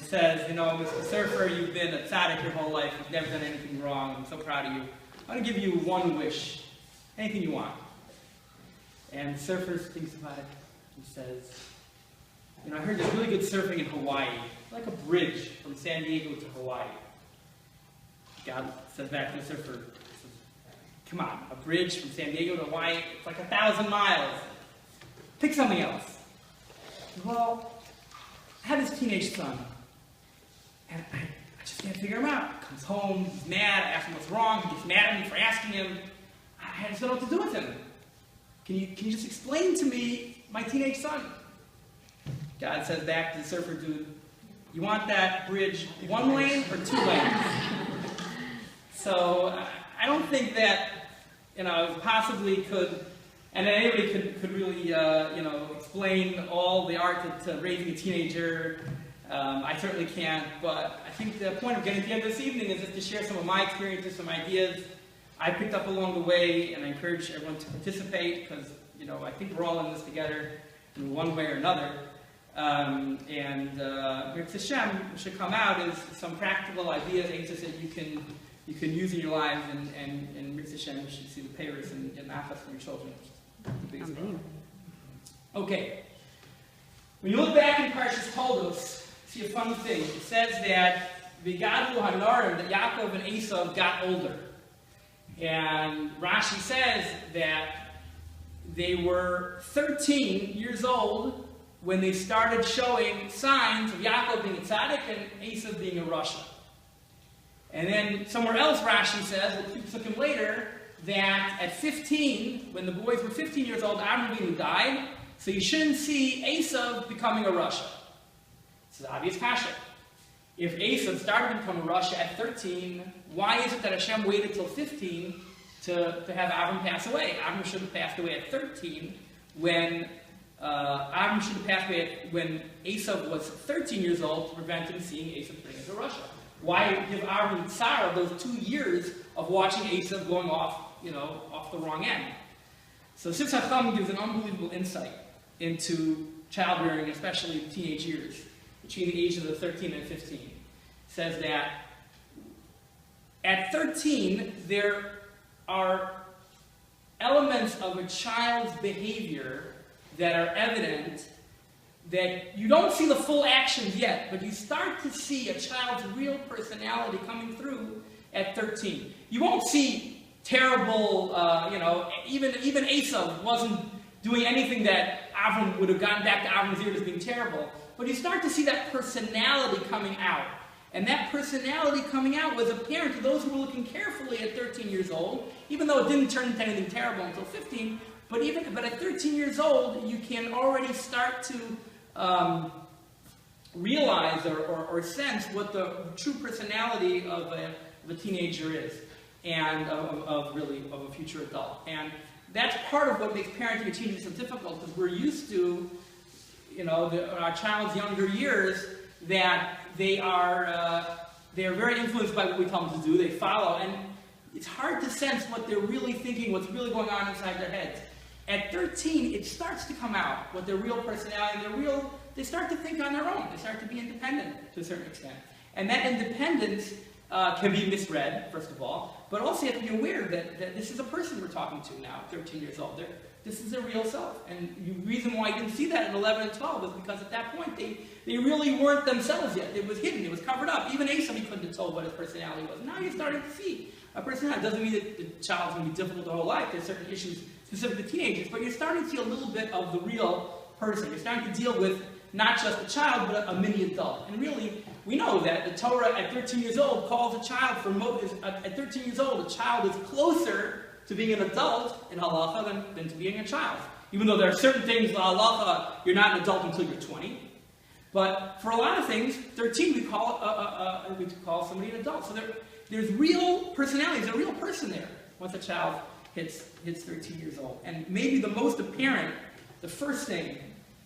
it says, Mr. Surfer, you've been a tzaddik your whole life. You've never done anything wrong. I'm so proud of you. I want to give you one wish. Anything you want. And the surfer thinks about it. He says, I heard there's really good surfing in Hawaii. Like a bridge from San Diego to Hawaii. God says back to the surfer, come on, a bridge from San Diego to Hawaii, it's like 1,000 miles. Pick something else. Well, I had this teenage son, and I just can't figure him out. Comes home, he's mad, I ask him what's wrong, he gets mad at me for asking him. I just don't know what to do with him. Can you just explain to me my teenage son? God says back to the surfer dude, you want that bridge one lane or two lanes? So I don't think that, possibly could, and anybody could really, explain all the art to raising a teenager. I certainly can't, but I think the point of getting together this evening is just to share some of my experiences, some ideas I picked up along the way, and I encourage everyone to participate because, I think we're all in this together in one way or another. Mirz Hashem, what should come out is some practical ideas, answers that you can use in your lives, and Mirz Hashem, you should see the payers and nachas from your children. Okay. When you look back in Parshas Toldos, you see a funny thing. It says that V'gadlu hanarim, that Yaakov and Esav got older. And Rashi says that they were 13 years old when they started showing signs of Yaakov being a tzaddik and Esav being a rasha. And then somewhere else Rashi says, we'll keep looking later, that at 15, when the boys were 15 years old, Avram died, so you shouldn't see Esav becoming a rasha. This is obvious kasha. If Esav started to become a rasha at 13, why is it that Hashem waited till 15 to have Avram pass away? Avram should have passed away at 13 when Avram should have passed away when Esav was 13 years old to prevent him seeing Esav turning into Russia. Why give Avram tzara those 2 years of watching Esav going off, off the wrong end? So Sif Chacham gives an unbelievable insight into childbearing, especially teenage years, between the ages of 13 and 15. It says that at 13, there are elements of a child's behavior that are evident that you don't see the full actions yet, but you start to see a child's real personality coming through at 13. You won't see terrible, even Esav wasn't doing anything that Avram would have gotten back to Avram's ear as being terrible, but you start to see that personality coming out. And that personality coming out was apparent to those who were looking carefully at 13 years old, even though it didn't turn into anything terrible until 15. But at 13 years old, you can already start to realize or sense what the true personality of a teenager is, and of a future adult. And that's part of what makes parenting a teenager so difficult, because we're used to, our child's younger years, that they are very influenced by what we tell them to do. They follow, and it's hard to sense what they're really thinking, what's really going on inside their heads. At 13, it starts to come out what their real personality, they start to think on their own. They start to be independent to a certain extent. And that independence can be misread, first of all, but also you have to be aware that this is a person we're talking to now, 13 years old. This is their real self. And the reason why you didn't see that at 11 and 12 is because at that point they really weren't themselves yet. It was hidden. It was covered up. Even Esav, he couldn't have told what his personality was. Now you're starting to see a personality. It doesn't mean that the child's going to be difficult the whole life. There's certain issues specific to teenagers, but you're starting to see a little bit of the real person. You're starting to deal with not just a child, but a mini adult. And really, we know that the Torah at 13 years old calls a child at 13 years old, a child is closer to being an adult in halacha than to being a child. Even though there are certain things in halacha, you're not an adult until you're 20. But for a lot of things, 13 we call somebody an adult. So there's real personality. There's a real person there once a child hits 13 years old. And maybe the most apparent, the first thing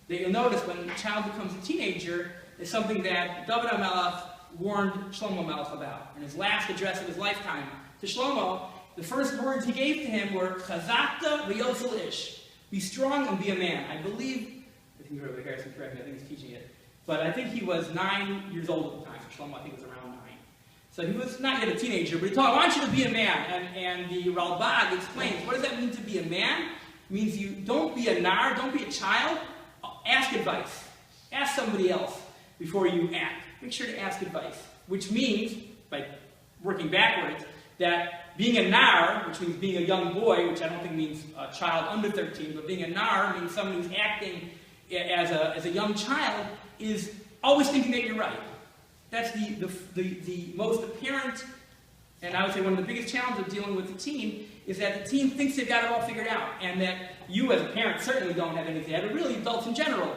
that you'll notice when a child becomes a teenager is something that David HaMelech warned Shlomo Melech about. In his last address of his lifetime to Shlomo, the first words he gave to him were, Chazakta v'yosel ish. Be strong and be a man. I think Rabbi Harrison correct me, I think he's teaching it. But I think he was 9 years old at the time. Shlomo, I think, was around 9. So he was not yet a teenager, but he told, I want you to be a man. And the Rabbi explains, what does that mean to be a man? It means you don't be a nar, don't be a child. Ask advice. Ask somebody else before you act. Make sure to ask advice. Which means, by working backwards, that being a nar, which means being a young boy, which I don't think means a child under 13, but being a nar means someone who's acting as a young child, is always thinking that you're right. That's the most apparent, and I would say one of the biggest challenges of dealing with the teen, is that the teen thinks they've got it all figured out, and that you as a parent certainly don't have anything, but really adults in general.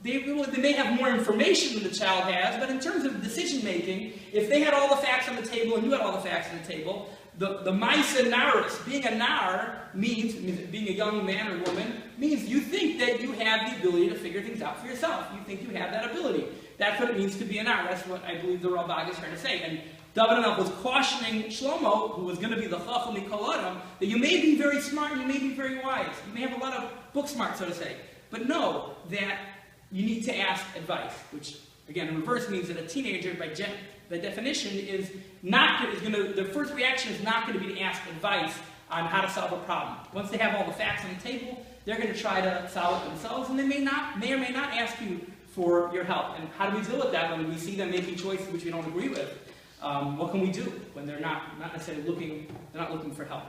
They may have more information than the child has, but in terms of decision making, if they had all the facts on the table and you had all the facts on the table, the Maisa Naris, being a Nar, means being a young man or woman, means you think that you have the ability to figure things out for yourself. You think you have that ability. That's what it means to be a Nar. That's what I believe the Rabbi is trying to say. And David was cautioning Shlomo, who was going to be the Chacham Mikol Adam, that you may be very smart and you may be very wise. You may have a lot of book smart, so to say. But know that you need to ask advice, which, again, in reverse means that a teenager, by definition, the first reaction is not going to be to ask advice on how to solve a problem. Once they have all the facts on the table, they're going to try to solve it themselves, and they may or may not ask you for your help. And how do we deal with that when we see them making choices which we don't agree with? What can we do when they're not necessarily looking for help?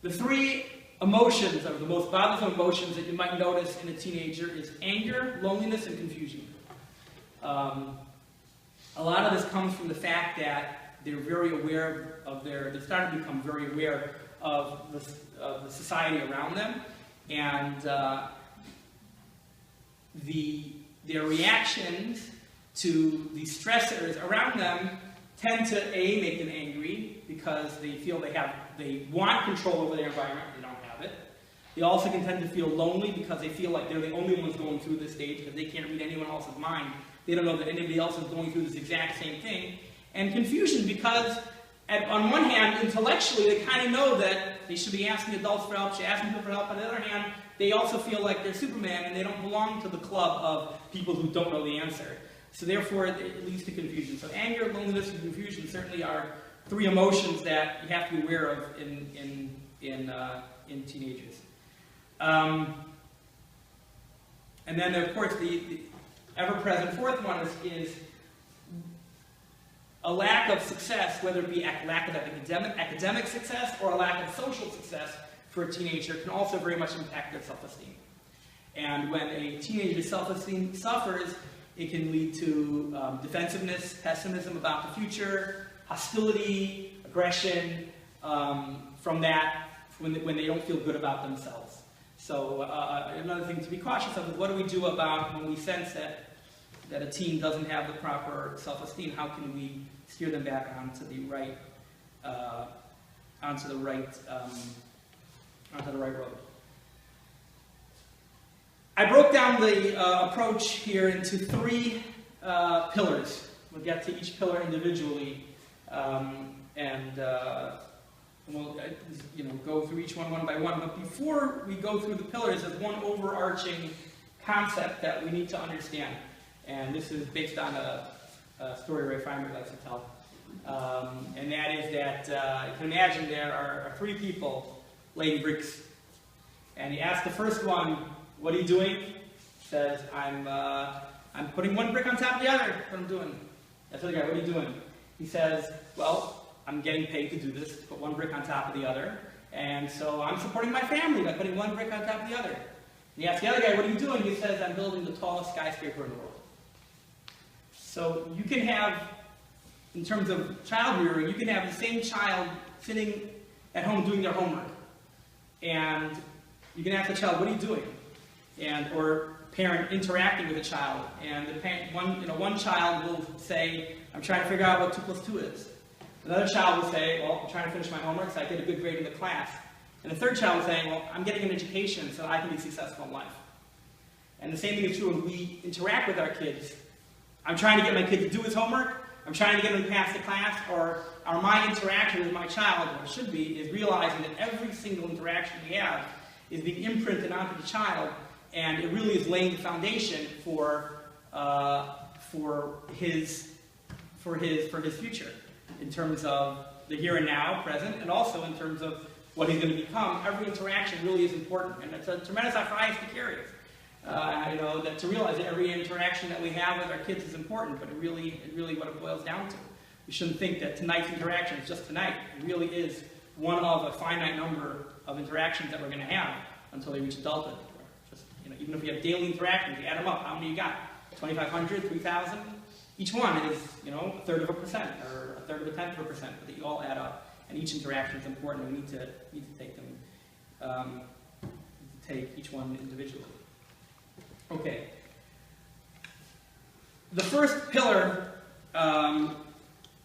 The three emotions, or the most bothersome emotions that you might notice in a teenager, is anger, loneliness, and confusion. A lot of this comes from the fact that they're very aware they're starting to become very aware of the society around them, and their reactions to the stressors around them tend to make them angry because they feel they want control over their environment. They don't have it. They also can tend to feel lonely because they feel like they're the only ones going through this stage because they can't read anyone else's mind. They don't know that anybody else is going through this exact same thing. And confusion because, on one hand, intellectually, they kind of know that they should be asking adults for help, should ask people for help. On the other hand, they also feel like they're Superman and they don't belong to the club of people who don't know the answer. So therefore, it leads to confusion. So anger, loneliness, and confusion certainly are three emotions that you have to be aware of in teenagers. And then, of course, the ever-present fourth one is a lack of success, whether it be a lack of academic success or a lack of social success for a teenager, can also very much impact their self-esteem. And when a teenager's self-esteem suffers, it can lead to defensiveness, pessimism about the future, hostility, aggression, from that when they don't feel good about themselves. So another thing to be cautious of is what do we do about when we sense that a teen doesn't have the proper self-esteem? How can we steer them back onto the right road? I broke down the approach here into three pillars. We'll get to each pillar individually, and we'll go through each one by one. But before we go through the pillars, there's one overarching concept that we need to understand. And this is based on a story Ray Feinberg likes to tell. And that is that you can imagine there are three people laying bricks. And he asks the first one, "What are you doing?" He says, I'm putting one brick on top of the other. That's what I'm doing. That's the other guy, "What are you doing?" He says, "Well, I'm getting paid to do this, to put one brick on top of the other. And so I'm supporting my family by putting one brick on top of the other." And he asks the other guy, "What are you doing?" He says, "I'm building the tallest skyscraper in the world." So you can have, in terms of child rearing, you can have the same child sitting at home doing their homework. And you can ask the child, "What are you doing?" Or parent interacting with a child. And the parent, one child will say, "I'm trying to figure out what 2 + 2 is." Another child will say, "Well, I'm trying to finish my homework so I get a good grade in the class." And the third child will say, "Well, I'm getting an education so I can be successful in life." And the same thing is true when we interact with our kids. I'm trying to get my kid to do his homework, I'm trying to get him to pass the class, or my interaction with my child, what it should be, is realizing that every single interaction we have is being imprinted onto the child and it really is laying the foundation for his future, in terms of the here and now, present, and also in terms of what he's going to become. Every interaction really is important, and it's a tremendous achayus to carry. That to realize that every interaction that we have with our kids is important, but it really what it boils down to. We shouldn't think that tonight's interaction is just tonight. It really is one of a finite number of interactions that we're going to have until they reach adulthood. Just, even if we have daily interactions, you add them up. How many you got? 2,500, 3,000? Each one is, a third of a percent or a third of a tenth of a percent, but they all add up. And each interaction is important. We need to take them, take each one individually. Okay. The first pillar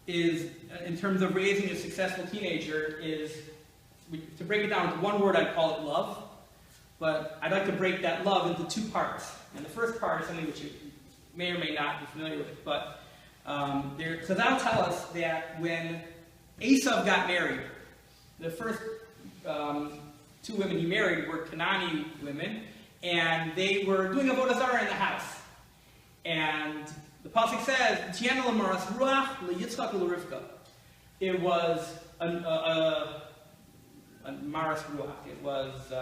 is, in terms of raising a successful teenager, is, to break it down to one word, I'd call it love. But I'd like to break that love into two parts. And the first part is something which you may or may not be familiar with. But so that'll tell us that when Esav got married, the first two women he married were Canaanite women, and they were doing avodah zarah in the house. And the pasuk says, "Tiana l'maras ruach leYitzchak u'leRivka." It was a maras ruach. It was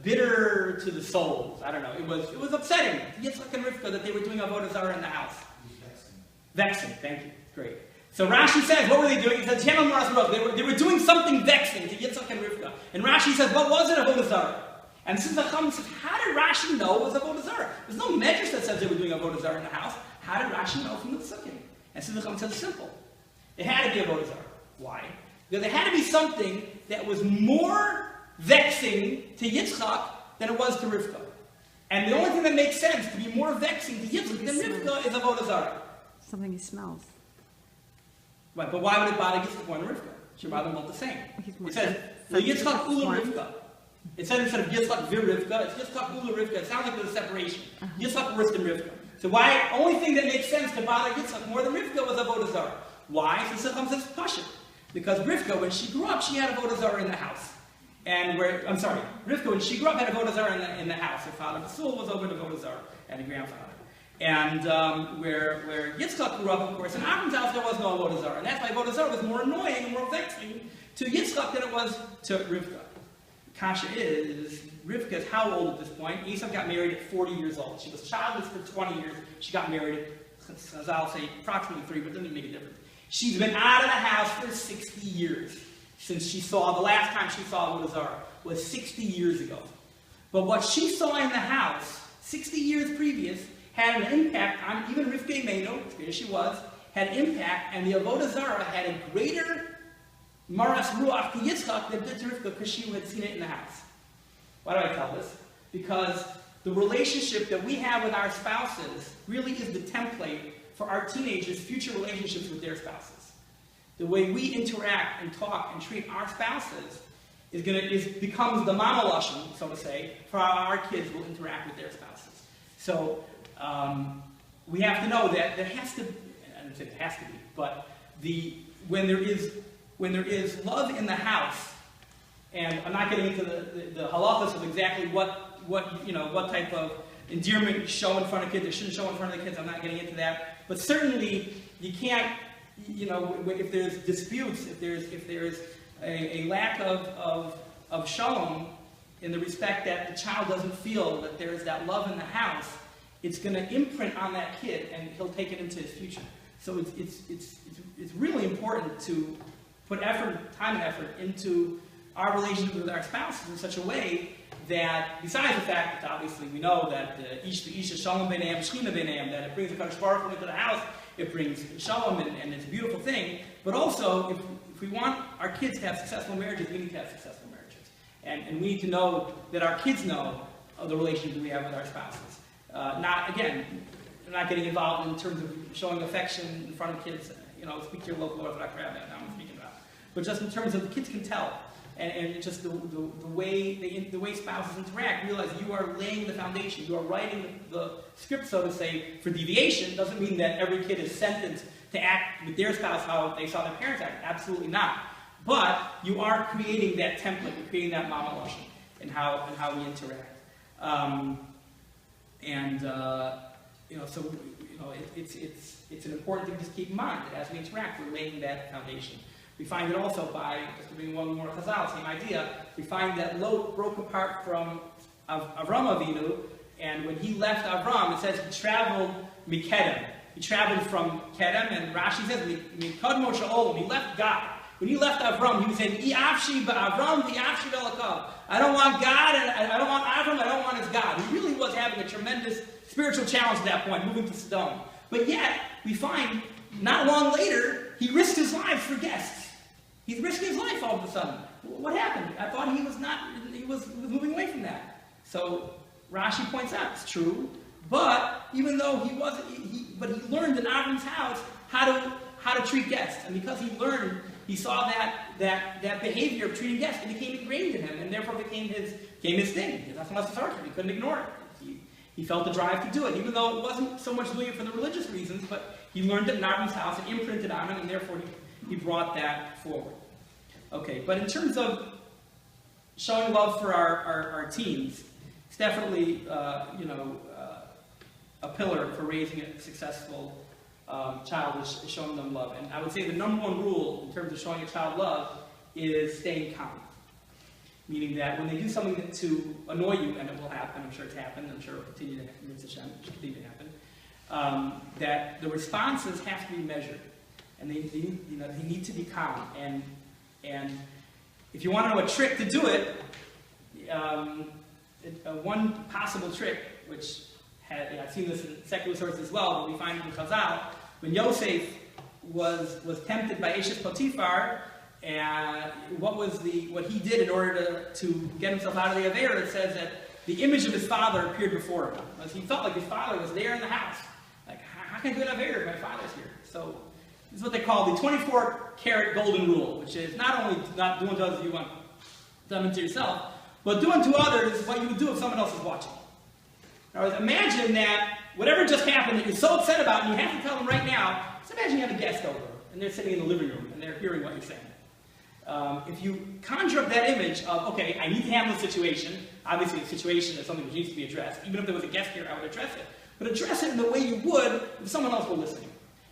bitter to the souls. I don't know. It was upsetting to Yitzchak and Rivka that they were doing avodah zarah in the house. Vexing. Thank you. Great. So Rashi says, what were they doing? He says, "Tiana l'maras ruach." They were doing something vexing to Yitzchak and Rivka. And Rashi says, what was it? Avodah zarah. And since the Chaim says, how did Rashi know it was avodah zarah? There's no medrash that says they were doing avodah zarah in the house. How did Rashi know from the psukim? And since the Chaim says, simple. It had to be avodah zarah. Why? Because it had to be something that was more vexing to Yitzchak than it was to Rivka. And the only thing that makes sense to be more vexing to Yitzchak than Rivka is avodah zarah. Something he smells. Right, but why would it bother Yitzchak more than Rivka? It should bother them both the same. It says, Yitzchak ula Rivka. It said instead of Yitzchak vir Rivka, it's Yitzchak ula Rivka. It sounds like there's a separation. Yitzchak worse than Rivka. So why? Only thing that makes sense to bother Yitzchak more than Rivka was avodah zarah. Why? So Sicham says Pasha. Because Rivka, when she grew up, she had avodah zarah in the house. Rivka, when she grew up, had avodah zarah in the house. Her father Basul was over to avodah zarah, and a grandfather. And where Yitzchak grew up, of course, in Avram's house there was no avodah zarah, and that's why avodah zarah was more annoying and more vexing to Yitzchak than it was to Rivka. Kasha is, Rivka is how old at this point? Esav got married at 40 years old. She was childless for 20 years. She got married at, I'll say, approximately 3, but it doesn't make a difference. She's been out of the house for 60 years since the last time she saw avodah zarah was 60 years ago. But what she saw in the house, 60 years previous, had an impact on even Rivka Imenu, as great as she was, had an impact, and the avodah zarah had a greater maras ruach to Yitzchak than did to Rivka because she had seen it in the house. Why do I tell this? Because the relationship that we have with our spouses really is the template for our teenagers' future relationships with their spouses. The way we interact and talk and treat our spouses becomes the mama lashon, so to say, for how our kids will interact with their spouses. So we have to know that there has to be, I don't say it has to be, but when there is love in the house, and I'm not getting into the halachas of exactly what type of endearment you show in front of kids or shouldn't show in front of the kids. I'm not getting into that. But certainly you can't, if there's disputes, if there's a lack of shalom in the respect that the child doesn't feel that there is that love in the house, it's going to imprint on that kid and he'll take it into his future. So it's really important to put time and effort into our relationship with our spouses in such a way that, besides the fact that obviously we know that Isha Shalom B'neihem, Shechina B'neihem, that it brings the Kadosh Baruch Hu into the house, it brings Shalom, and it's a beautiful thing, but also if we want our kids to have successful marriages, we need to have successful marriages. And we need to know that our kids know of the relationship that we have with our spouses. Not getting involved in terms of showing affection in front of kids, speak to your local Orthodox rabbi, now I'm speaking about. But just in terms of the kids can tell. And just the way spouses interact, realize you are laying the foundation. You are writing the script, so to say, for deviation. Doesn't mean that every kid is sentenced to act with their spouse how they saw their parents act. Absolutely not. But you are creating that template. You're creating that mama lashon in how we interact. So it's an important thing to keep in mind that as we interact, we're laying that foundation. We find it also by, just doing one more chazal, same idea, we find that Lot broke apart from Avram Avinu, and when he left Avram, it says he traveled Mikedem. He traveled from Kedem, and Rashi says, Mikadmo Sha'olam, he left God. When he left Avram, he was saying, I'Afshi ba'Avram, I'Afshi b'Elakav. I don't want God, and I don't want Avram, I don't want his God. He really was having a tremendous spiritual challenge at that point, moving to Sodom. But yet, we find, not long later, he risked his life for guests. He's risking his life all of a sudden. What happened? I thought he was moving away from that. So, Rashi points out, it's true, but even though he learned in Avram's house how to treat guests. And because he saw that behavior of treating guests, it became ingrained in him, and therefore became his thing. That's not his he couldn't ignore it. He felt the drive to do it, even though it wasn't so much doing it for the religious reasons, but he learned it in Avram's house and imprinted on him, and therefore he brought that forward. Okay, but in terms of showing love for our teens, it's definitely a pillar for raising a successful child is showing them love. And I would say the number one rule in terms of showing a child love is staying calm. Meaning that when they do something to annoy you, and it will happen, I'm sure it's happened, I'm sure it will continue to happen, that the responses have to be measured. And they need to be calm. And if you want to know a trick to do it, one possible trick, which I've seen this in secular sources as well, but we find it in Chazal, when Yosef was tempted by Eshes Potiphar, and what he did in order to get himself out of the Aveira, it says that the image of his father appeared before him. Because he felt like his father was there in the house. Like, how can I do an Aveira if my father's here? So this is what they call the 24-karat golden rule, which is not only not doing to others you want done to yourself, but doing to others what you would do if someone else is watching. Now, imagine that whatever just happened that you're so upset about and you have to tell them right now, just imagine you have a guest over and they're sitting in the living room and they're hearing what you're saying. If you conjure up that image of, okay, I need to handle the situation, obviously the situation is something that needs to be addressed. Even if there was a guest here, I would address it. But address it in the way you would if someone else were listening.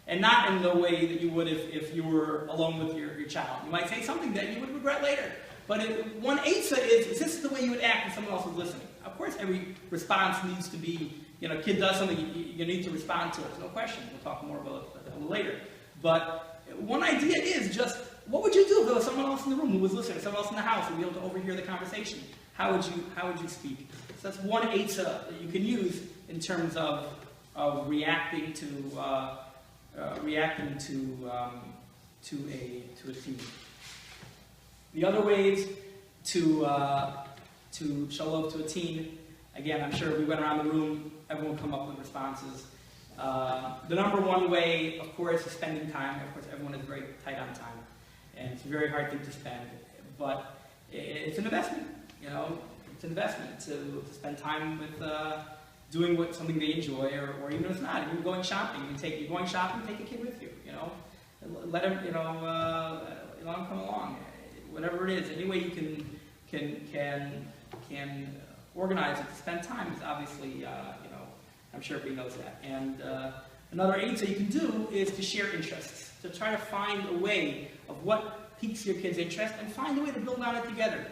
And not in the way that you would if you were alone with your child. You might say something that you would regret later. But one eitzah is this the way you would act if someone else was listening? Of course, every response needs to be, a kid does something, you need to respond to it. There's no question. We'll talk more about that a little later. But one idea is just, what would you do if there was someone else in the room who was listening, someone else in the house who would be able to overhear the conversation? How would you speak? So that's one eitzah that you can use in terms of reacting to a team. The other ways to show love to a teen, again, I'm sure if we went around the room, everyone would come up with responses. The number one way, of course, is spending time. Of course, everyone is very tight on time, and it's a very hard thing to spend. But it's an investment, It's an investment to spend time with doing something they enjoy, or even if it's not. If you're going shopping, take a kid with you, Let him, let him come along. Whatever it is, any way you can organize it to spend time is obviously, I'm sure everybody knows that. And another aid that you can do is to share interests, to try to find a way of what piques your kids' interest and find a way to build on it together.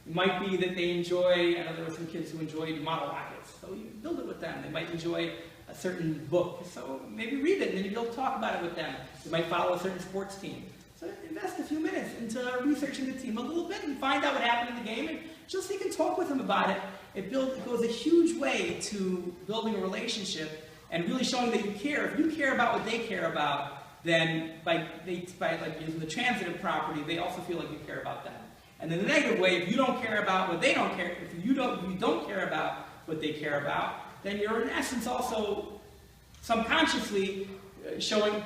It might be that they enjoy, I know there were some kids who enjoyed model rockets, so you build it with them. They might enjoy a certain book, so maybe read it and then you'll talk about it with them. You might follow a certain sports team. So invest a few minutes into researching the team a little bit and find out what happened in the game, and just so you can talk with them about it. It goes a huge way to building a relationship and really showing that you care. If you care about what they care about, then by using the transitive property, they also feel like you care about them. And in the negative way, if you don't care about what they don't care, if you don't care about what they care about, then you're in essence also subconsciously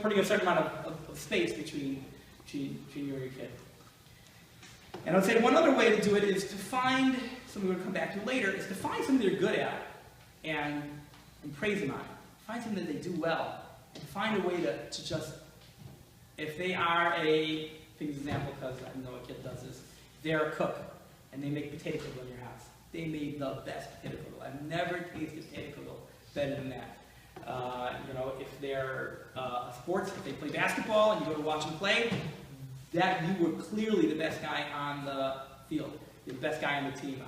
putting a certain amount of space between you and your kid. And I would say one other way to do it is to find, something we're going to come back to later, is to find something they're good at and praise them on it. Find something that they do well. And find a way to just, if they are a, for example, because I know a kid does this, they're a cook and they make potato in your house. they made the best potato kugel. I've never tasted potato kugel better than that. If they're sports, if they play basketball and you go to watch them play, that you were clearly the best guy on the field. You're the best guy on the team.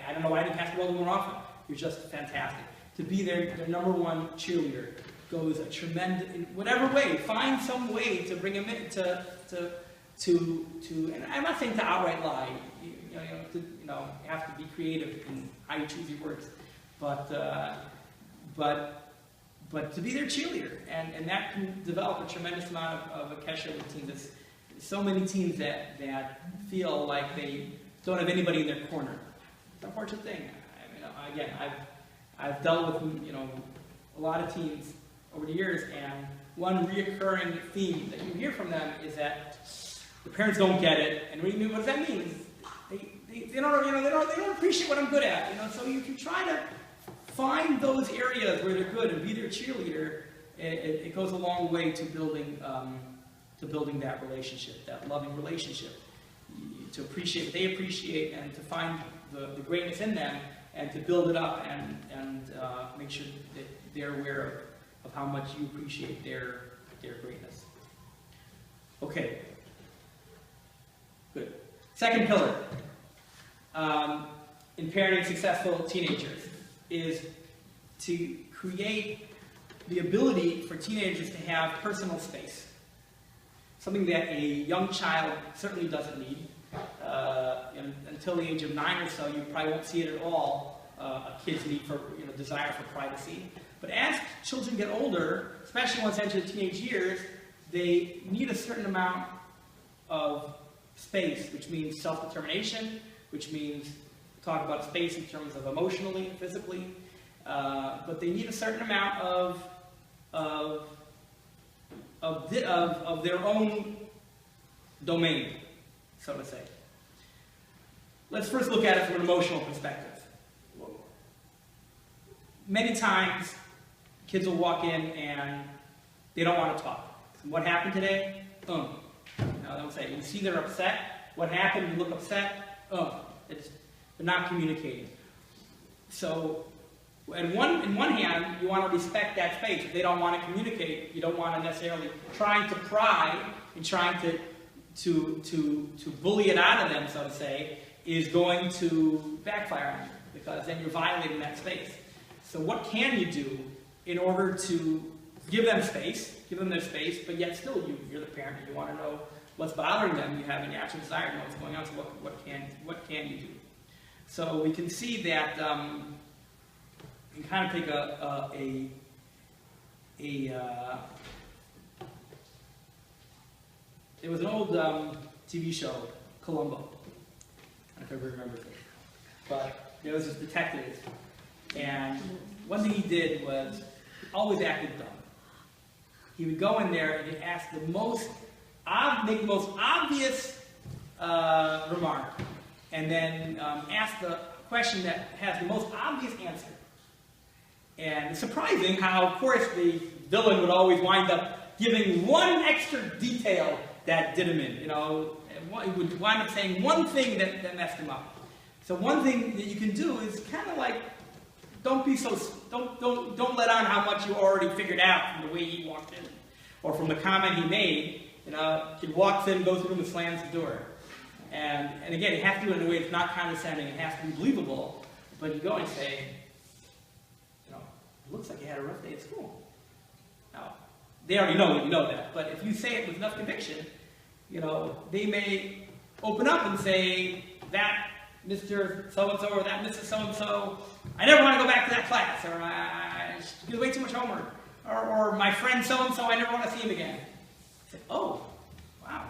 I don't know why I didn't pass the ball more often. You're just fantastic. To be their number one cheerleader goes a tremendous, in whatever way, find some way to bring them in and I'm not saying to outright lie. You have to be creative in how you choose your words, but to be their cheerleader, and that can develop a tremendous amount of a kesher with teams. There's so many teams that feel like they don't have anybody in their corner. It's an unfortunate thing. I mean, again, I've dealt with a lot of teams over the years, and one reoccurring theme that you hear from them is that the parents don't get it. And what does that mean? They don't appreciate what I'm good at. So if you try to find those areas where they're good and be their cheerleader, it goes a long way to building that relationship, that loving relationship. To appreciate what they appreciate and to find the greatness in them and to build it up and make sure that they're aware of how much you appreciate their greatness. Okay. Good. Second pillar in parenting successful teenagers is to create the ability for teenagers to have personal space. Something that a young child certainly doesn't need. Until the age of 9 or so, you probably won't see it at all, a kid's need for, desire for privacy. But as children get older, especially once they enter the teenage years, they need a certain amount of space, which means self-determination, which means talk about space in terms of emotionally, physically, but they need a certain amount of their own domain, so to say. Let's first look at it from an emotional perspective. Many times, kids will walk in and they don't want to talk. What happened today? They'll say, you see they're upset. What happened? You look upset. They're not communicating. So, in one hand, you want to respect that space. If they don't want to communicate, you don't want to necessarily trying to pry and trying to bully it out of them, so to say, is going to backfire on you because then you're violating that space. So what can you do in order to give them their space, but yet still you're the parent and you want to know what's bothering them, you have a natural desire to know what's going on, so what can you do? So we can see that you can kind of take it was an old TV show, Columbo. I don't know if everybody remembers it. But there was this detective, and one thing he did was he always acted dumb. He would go in there and he'd ask make the most obvious remark, and then ask the question that has the most obvious answer. And it's surprising how, of course, the villain would always wind up giving one extra detail that did him in. He would wind up saying one thing that messed him up. So one thing that you can do is kind of like, don't let on how much you already figured out from the way he walked in, or from the comment he made. He walks in, goes to the room, and slams the door. And again, you have to do it in a way that's not condescending. It has to be believable. But you go and say, it looks like you had a rough day at school. Now, they already know that you know that. But if you say it with enough conviction, they may open up and say, that Mr. So-and-so or that Mrs. So-and-so, I never want to go back to that class, or I do way too much homework, or my friend so-and-so, I never want to see him again. I said, oh, wow.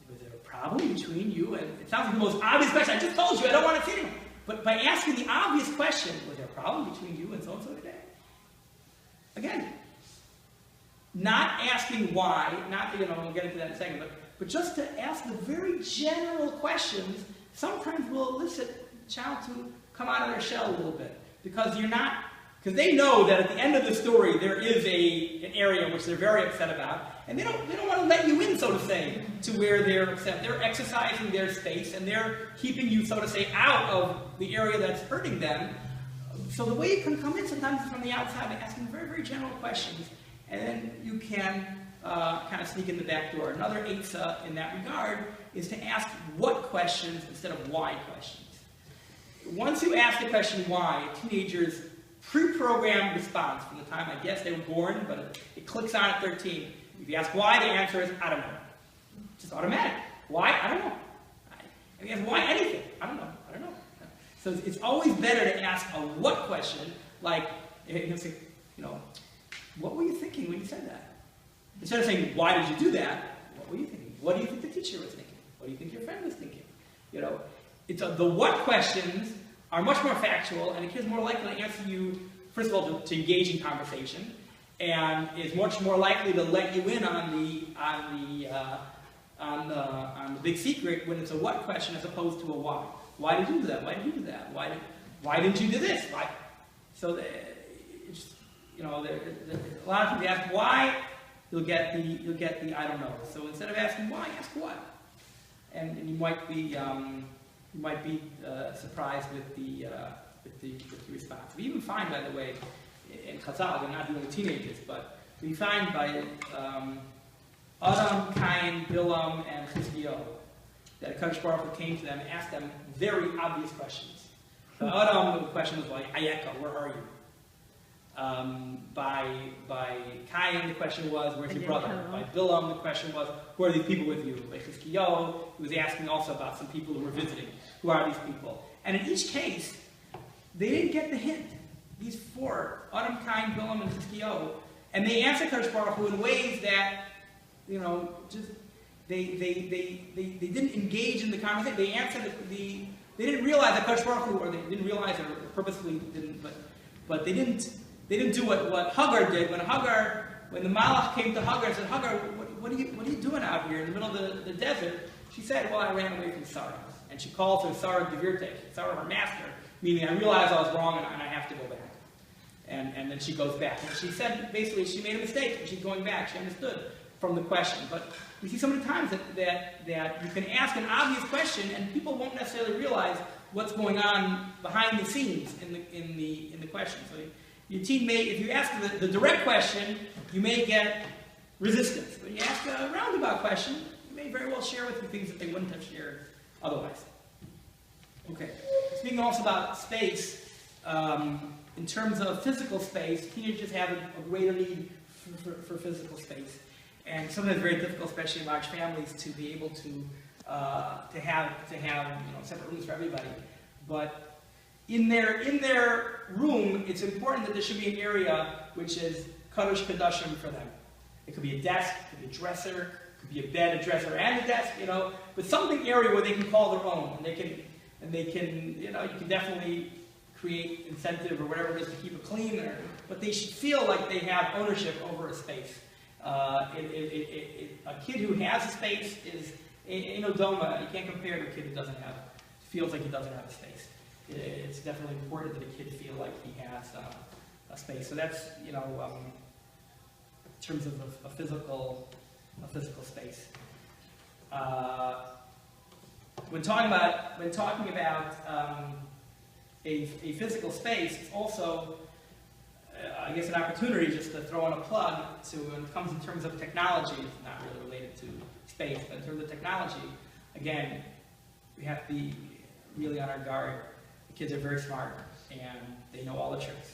Was there a problem between you? And it sounds like the most obvious question. I just told you I don't want to see him. But by asking the obvious question, was there a problem between you and so-and-so today? Again, not asking why, we'll get into that in a second, but just to ask the very general questions sometimes will elicit the child to come out of their shell a little bit. Because you're not Because they know that at the end of the story, there is an area which they're very upset about, and they don't want to let you in, so to say, to where they're upset. They're exercising their space, and they're keeping you, so to say, out of the area that's hurting them. So the way you can come in sometimes is from the outside by asking very, very general questions, and then you can kind of sneak in the back door. Another eitzah in that regard is to ask what questions instead of why questions. Once you ask the question why, teenagers pre-programmed response from the time, I guess, they were born, but it clicks on at 13. If you ask why, the answer is, I don't know. Just automatic. Why? I don't know. If you ask why anything, I don't know. I don't know. So it's always better to ask a what question, like, say, what were you thinking when you said that? Instead of saying, why did you do that? What were you thinking? What do you think the teacher was thinking? What do you think your friend was thinking? The what questions are much more factual, and a kid is more likely to answer you, first of all, to engage in conversation, and is much more likely to let you in on the big secret when it's a what question as opposed to a why. Why did you do that? Why did you do that? Why didn't you do this? Why? So a lot of times you ask why, you'll get the I don't know. So instead of asking why, ask what, and you might be surprised with the response. We even find, by the way, in Chazal, we're not doing with teenagers, but we find by Adam, Chaim, Bilam, and Chizkiyahu that Kadosh Baruch Hu came to them and asked them very obvious questions. By Adam, the question was like, Ayeka, where are you? By Chaim, the question was, where's your brother? By Bilam, the question was, who are these people with you? By Chizkiyahu, he was asking also about some people who were visiting. Who are these people? And in each case, they didn't get the hint. These four, Adam, Chaim, Bilam, and Chizkiyahu, and they answered Kadosh Baruch Hu in ways that, just they didn't engage in the conversation. They answered they didn't realize that Kadosh Baruch Hu, or they didn't realize it, or purposefully didn't, but they didn't do what Hagar did when the Malach came to Hagar and said, Hagar, what are you doing out here in the middle of the desert? She said, well, I ran away from Sarah. And she calls her Sarah Devirte, Sarah her master, meaning I realized I was wrong and I have to go back. And then she goes back. And she said, basically, she made a mistake and she's going back. She understood from the question. But we see so many times that you can ask an obvious question and people won't necessarily realize what's going on behind the scenes in the question. So your teen may, if you ask the direct question, you may get resistance. But you ask a roundabout question, you may very well share with you things that they wouldn't have shared otherwise. Okay. Speaking also about space, in terms of physical space, teenagers have a greater need for physical space. And sometimes very difficult, especially in large families, to be able to have separate rooms for everybody. But in their room, it's important that there should be an area which is kadosh kadashim for them. It could be a desk, it could be a dresser, it could be a bed, a dresser, and a desk, but something area where they can call their own, and they can, you can definitely create incentive or whatever it is to keep it clean, but they should feel like they have ownership over a space. A kid who has a space is doma. You can't compare to a kid who feels like he doesn't have a space. It's definitely important that a kid feel like he has a space. So that's in terms of a physical space. When talking about a physical space, it's also I guess an opportunity just to throw in a plug to when it comes in terms of technology. It's not really related to space, but in terms of technology, again, we have to be really on our guard. The kids are very smart and they know all the tricks.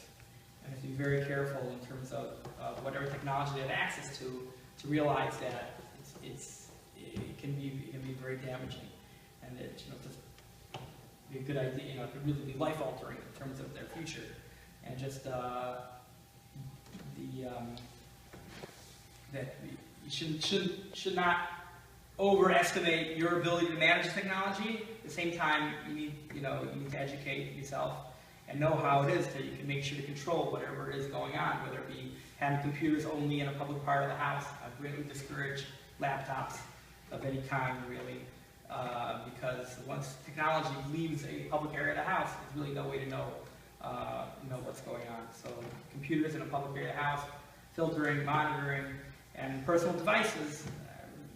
And we have to be very careful in terms of whatever technology they have access to realize that it can be very damaging, and that just be a good idea. It could really be life altering in terms of their future, and just that you should not overestimate your ability to manage technology. At the same time, you need to educate yourself and know how it is so you can make sure to control whatever is going on, whether it be having computers only in a public part of the house. I greatly discourage laptops of any kind, really, because once technology leaves a public area of the house, there's really no way to know know what's going on. So computers in a public area of the house, filtering, monitoring, and personal devices,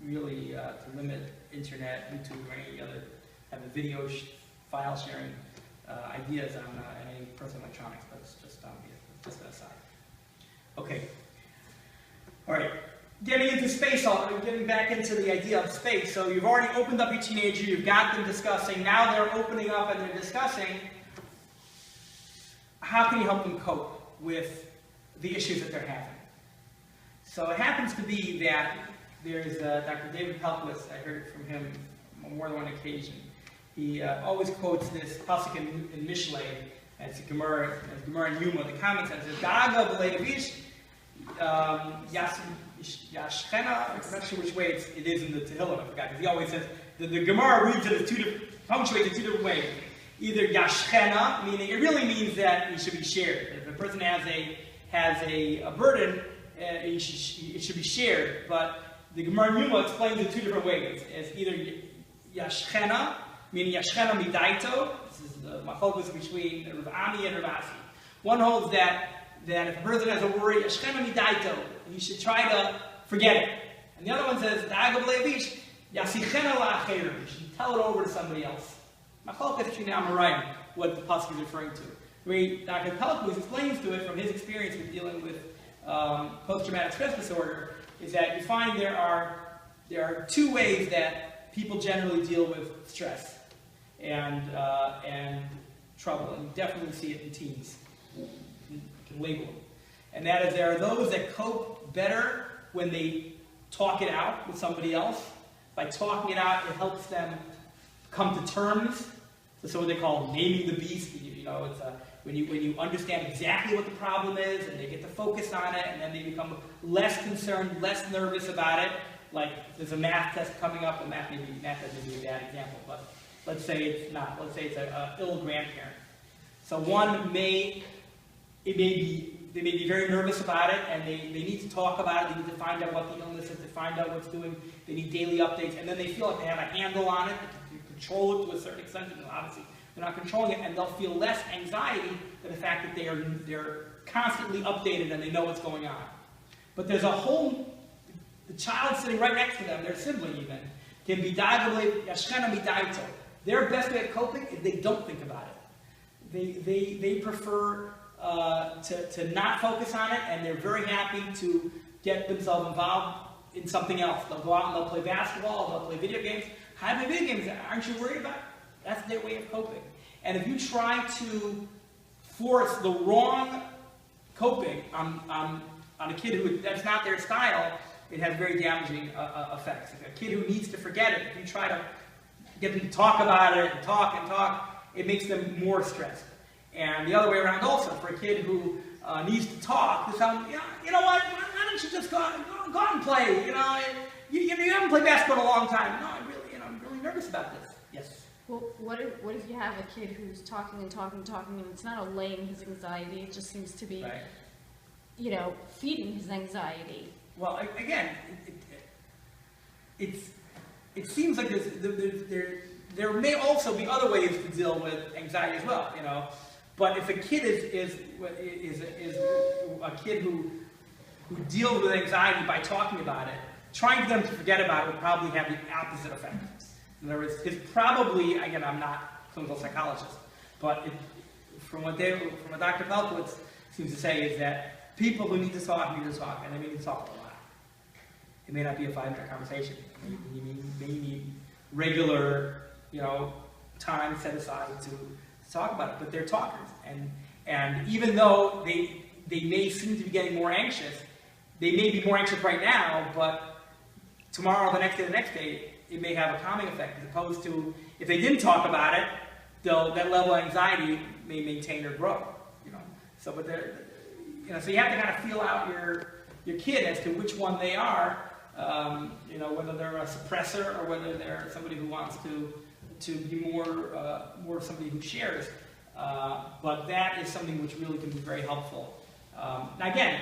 really to limit internet, YouTube, or any other type of video file sharing ideas on any personal electronics, but it's just an aside. Okay. All right. Getting into space, getting back into the idea of space. So you've already opened up your teenager, you've got them discussing, now they're opening up and they're discussing how can you help them cope with the issues that they're having. So it happens to be that there's Dr. David Pelkowitz, I heard from him on more than one occasion. He always quotes this pasuk in Mishlei, and it's a Gemara in Yuma, the comment says, Daga b'leivish, Yashchena, I'm not sure which way it is in the Tehillim, I forgot, because he always says, the Gemara reads it punctuates it two different ways. Either Yashchena, meaning it really means that it should be shared. If a person has a burden, it should be shared. But the Gemara Yuma explains it two different ways. As either Yashchena, meaning Yashchena midaito. This is the machlokes between Rabbi and Rabbi. One holds that if a person has a worry, Yashchena midaito, you should try to forget it. And the other one says, Da'aga b'leivish, Yasichena la'acherim. You should tell it over to somebody else. Machlokes between Amoraim, what the pasuk is referring to. Where Dr. Pelkowitz explains to it from his experience with dealing with post-traumatic stress disorder, is that you find there are two ways that people generally deal with stress and trouble, and you definitely see it in teens. You can label them. And that is, there are those that cope better when they talk it out with somebody else. By talking it out, it helps them come to terms. So what they call naming the beast. You know, it's when you understand exactly what the problem is, and they get to focus on it, and then they become less concerned, less nervous about it. Like there's a math test coming up. Well, math may be a bad example, but let's say it's not. Let's say it's an ill grandparent. So they may be very nervous about it, and they need to talk about it. They need to find out what the illness is, to find out what's doing. They need daily updates, and then they feel like they have a handle on it. They can control it to a certain extent, and obviously they're not controlling it, and they'll feel less anxiety than the fact that they're constantly updated and they know what's going on. But there's the child sitting right next to them, their sibling even, can be yashchena midaito. Their best way of coping is they don't think about it. They prefer to not focus on it, and they're very happy to get themselves involved in something else. They'll go out and they'll play basketball, they'll play video games. How many video games aren't you worried about? That's their way of coping. And if you try to force the wrong coping on a kid who that's not their style, it has very damaging effects. If a kid who needs to forget it, if you try to get them to talk about it and talk, it makes them more stressed. And the other way around also, for a kid who needs to talk, to tell them, you know what, why don't you just go out and play? You haven't played basketball in a long time. No, I'm really nervous about this. Yes. Well, what if you have a kid who's talking, and it's not allaying his anxiety, it just seems to be, right, feeding his anxiety? Well, again, it seems like there may also be other ways to deal with anxiety as well, But if a kid is a kid who deals with anxiety by talking about it, trying for them to forget about it would probably have the opposite effect. In other words, it's probably, again, I'm not a clinical psychologist, but from what Dr. Pelkowitz seems to say is that people who need to talk, and they need to talk a lot. It may not be a 5-minute conversation. You may need regular, time set aside to talk about it, but they're talkers. And even though they may seem to be getting more anxious, they may be more anxious right now, but tomorrow, the next day, it may have a calming effect, as opposed to if they didn't talk about it, that level of anxiety may maintain or grow. So, but so you have to kind of feel out your kid as to which one they are. Whether they're a suppressor or whether they're somebody who wants to be more somebody who shares. But that is something which really can be very helpful. Now again,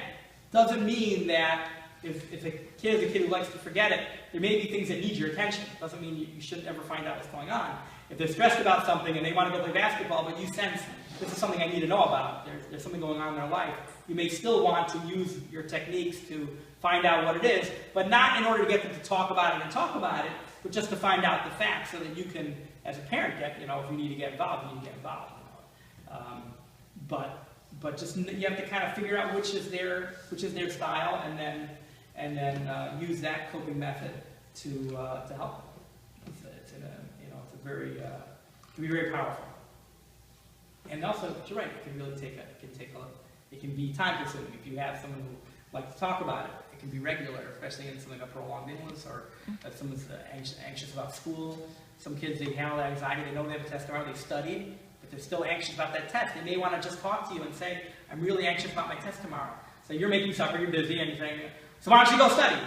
doesn't mean that if a kid is a kid who likes to forget it, there may be things that need your attention. Doesn't mean you shouldn't ever find out what's going on. if they're stressed about something and they want to go play basketball, but you sense this is something I need to know about, there's something going on in their life, you may still want to use your techniques to find out what it is, but not in order to get them to talk about it and talk about it, but just to find out the facts so that you can, as a parent, get, if you need to get involved, you need to get involved. But just you have to kind of figure out which is their style, and then use that coping method to help them. It's a very it can be very powerful. And also, you're right, it can really it can be time consuming. If you have someone who likes to talk about it, it can be regular, especially in something like a prolonged illness, or if someone's anxious about school. Some kids, they handle that anxiety, they know they have a test tomorrow, they studied, but they're still anxious about that test. They may want to just talk to you and say, I'm really anxious about my test tomorrow. So you're making supper, you're busy, and you're saying, so why don't you go study?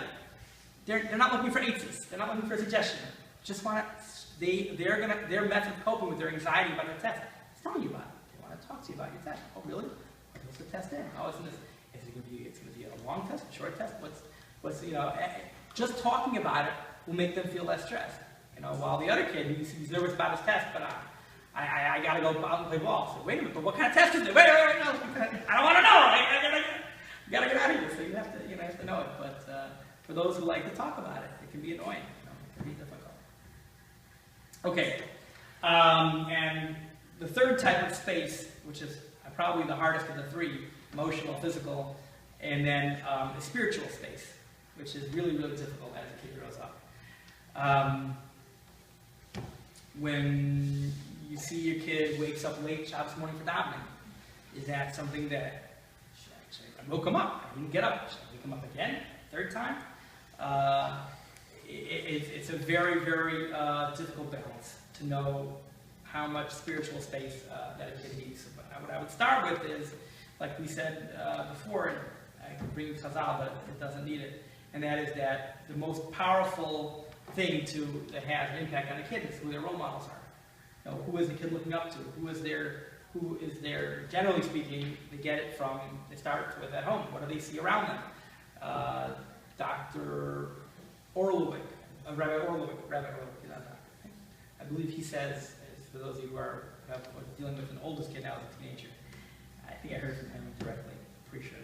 They're not looking for answers. They're not looking for a suggestion. Just want to, their method of coping with their anxiety about their test is telling you about it. They want to talk to you about your test. Oh, really? What's the test in? Oh, isn't this? Is it going to be a long test, a short test? What's just talking about it will make them feel less stressed. While the other kid, he's nervous about his test, but I got to go out and play ball. So wait a minute, but what kind of test is it? Wait, no, I don't want to know. You got to get out of here. So you have to know it. But for those who like to talk about it, it can be annoying. It can be difficult. Okay, and the third type of space, which is probably the hardest of the three, emotional, physical, and then the spiritual space, which is really, really difficult as a kid grows up. When you see your kid wakes up late Shabbos morning for davening, is that something that, I woke him up, I didn't get up, should I wake him up again, third time? It's a very, very difficult balance to know how much spiritual space that a kid needs. But what I would start with is, like we said before, and I can bring Chazal, but it doesn't need it, and that is that the most powerful thing that has an impact on a kid is who their role models are. Who is the kid looking up to? Who is their, generally speaking, they get it from, they start with at home. What do they see around them? Dr. Orlovic, Rabbi Orlovic, I believe he says, for those of you who are dealing with an oldest kid now as a teenager, I think I heard from him directly, pretty sure.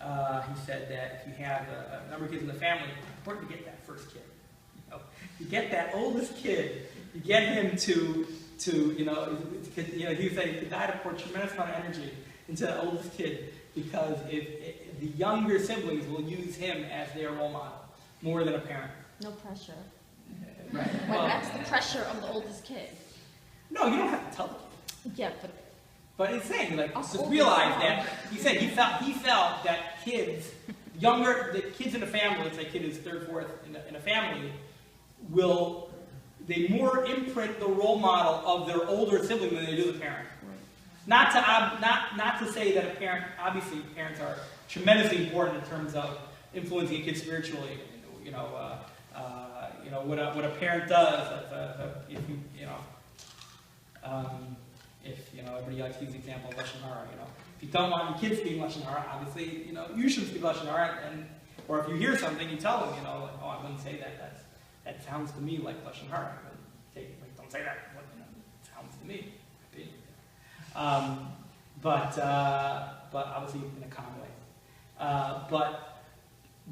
He said that if you have a number of kids in the family, it's important to get that first kid. You get that oldest kid, you get him to he said he could die to pour a tremendous amount of energy into the oldest kid, because if the younger siblings will use him as their role model more than a parent. No pressure. Right. Well, that's the pressure of the oldest kid. No, you don't have to tell the kid. Yeah, but it's saying, just realize that he said he felt that kids, the kids in a family, let's say a kid is third, fourth in a family, they more imprint the role model of their older sibling than they do the parent. Right. Not to say that a parent, obviously parents are tremendously important in terms of influencing a kid spiritually. What a parent does, if everybody likes to use the example of Lashon Hara, if you don't want your kids speaking Lashon Hara, obviously, you shouldn't speak Lashon Hara, or if you hear something, you tell them, oh, I wouldn't say that. That sounds to me like Lashon Hara. Don't say that. It sounds to me. But obviously in a calm way.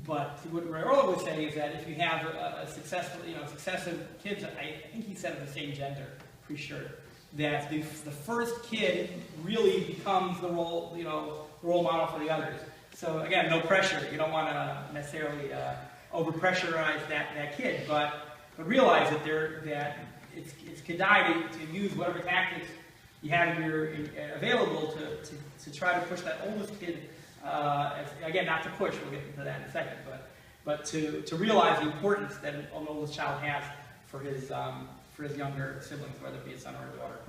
But what Raoul was saying is that if you have a successive kids, I think he said of the same gender, pretty sure, that the first kid really becomes the role model for the others. So again, no pressure. You don't want to necessarily over-pressurize that kid, but realize that it's kedai to use whatever tactics you have available to try to push that oldest kid. Again, not to push. We'll get into that in a second, but to realize the importance that an oldest child has for his younger siblings, whether it be a son or a daughter.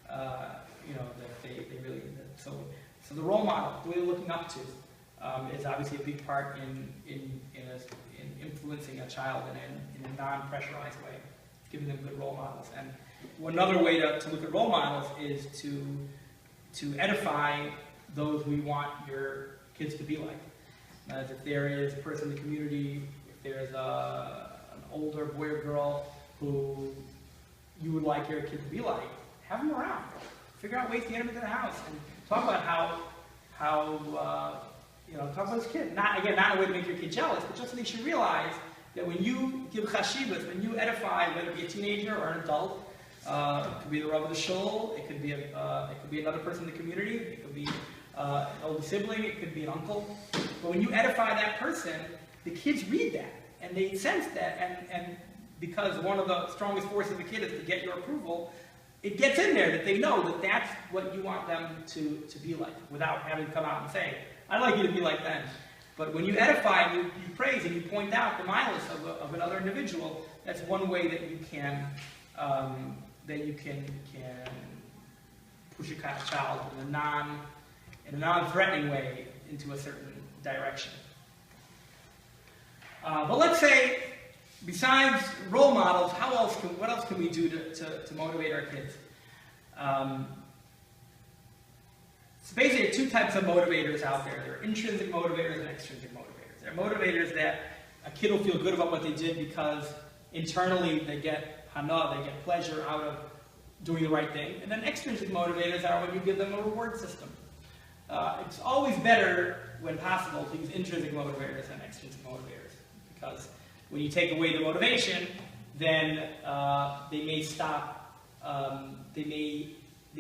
That they really. So the role model, who they're looking up to, is obviously a big part in influencing a child in a non-pressurized way, giving them good role models. And another way to look at role models is to edify those who you want your kids to be like. If there is a person in the community, if there's an older boy or girl who you would like your kid to be like, have them around. Figure out ways to get them into the house and talk about talk about this kid. Not in a way to make your kid jealous, but just makes you realize that when you give chashivas, when you edify, whether it be a teenager or an adult, it could be the Rabbi of the shul, it could be another person in the community, it could be an older sibling, it could be an uncle. But when you edify that person, the kids read that and they sense that, and because one of the strongest forces of a kid is to get your approval, it gets in there that they know that that's what you want them to be like, without having to come out and say, I'd like you to be like them. But when you edify and you praise and you point out the milas of another individual, that's one way that you can push a child in a non-threatening way into a certain direction. But let's say, besides role models, what else can we do to motivate our kids? So basically, there are two types of motivators out there. There are intrinsic motivators and extrinsic motivators. There are motivators that a kid will feel good about what they did because internally they get hana, they get pleasure out of doing the right thing. And then extrinsic motivators are when you give them a reward system. It's always better, when possible, to use intrinsic motivators than extrinsic motivators, because when you take away the motivation, then they may stop. They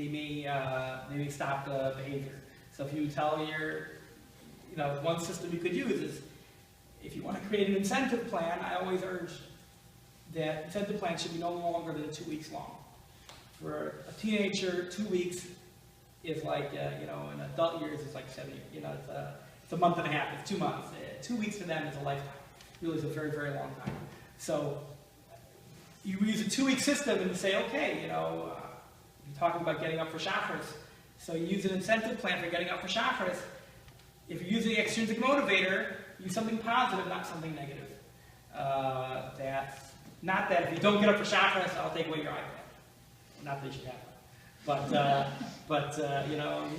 may stop the behavior. So if you tell one system you could use is, if you want to create an incentive plan, I always urge that incentive plan should be no longer than 2 weeks long. For a teenager, 2 weeks is like, in adult years it's like 7 years. It's a month and a half, it's 2 months. 2 weeks for them is a lifetime. Really is a very, very long time. So you use a 2-week system and say, okay, you're talking about getting up for shachris. So you use an incentive plan for getting up for shachris. If you're using the extrinsic motivator, use something positive, not something negative. Not that if you don't get up for shachris, I'll take away your iPad. Not that you should have it. But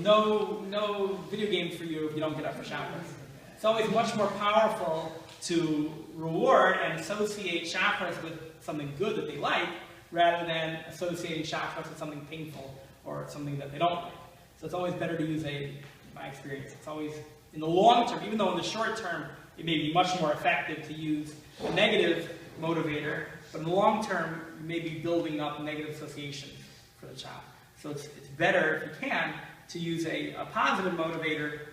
no video games for you if you don't get up for shachris. It's always much more powerful to reward and associate shachris with something good that they like, rather than associating shachris with something painful or something that they don't like. So it's always better to use in my experience, it's always, in the long term, even though in the short term it may be much more effective to use a negative motivator, but in the long term you may be building up negative associations for the child. So it's better, if you can, to use a positive motivator,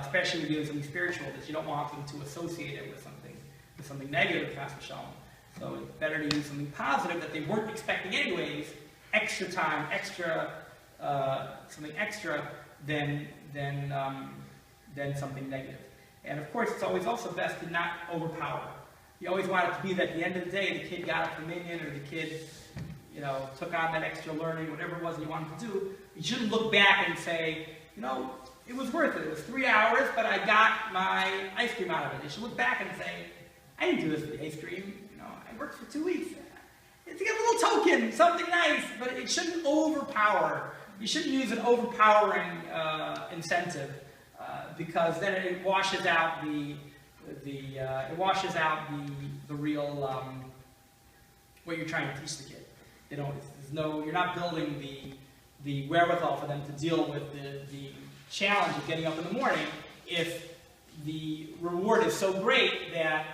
especially when doing something spiritual, that you don't want them to associate it with something negative, chas v'shalom. So it's better to use something positive that they weren't expecting anyways, extra time, something extra than something negative. And of course, it's always also best to not overpower. You always want it to be that at the end of the day, the kid got a communion, or the kid, took on that extra learning, whatever it was that you wanted to do. You shouldn't look back and say, it was worth it. It was 3 hours, but I got my ice cream out of it. You should look back and say, I didn't do this for the ice cream. I worked for 2 weeks. It's a little token, something nice, but it shouldn't overpower. You shouldn't use an overpowering incentive, because then it washes out the real what you're trying to teach the kid. You're not building the wherewithal for them to deal with the challenge of getting up in the morning if the reward is so great that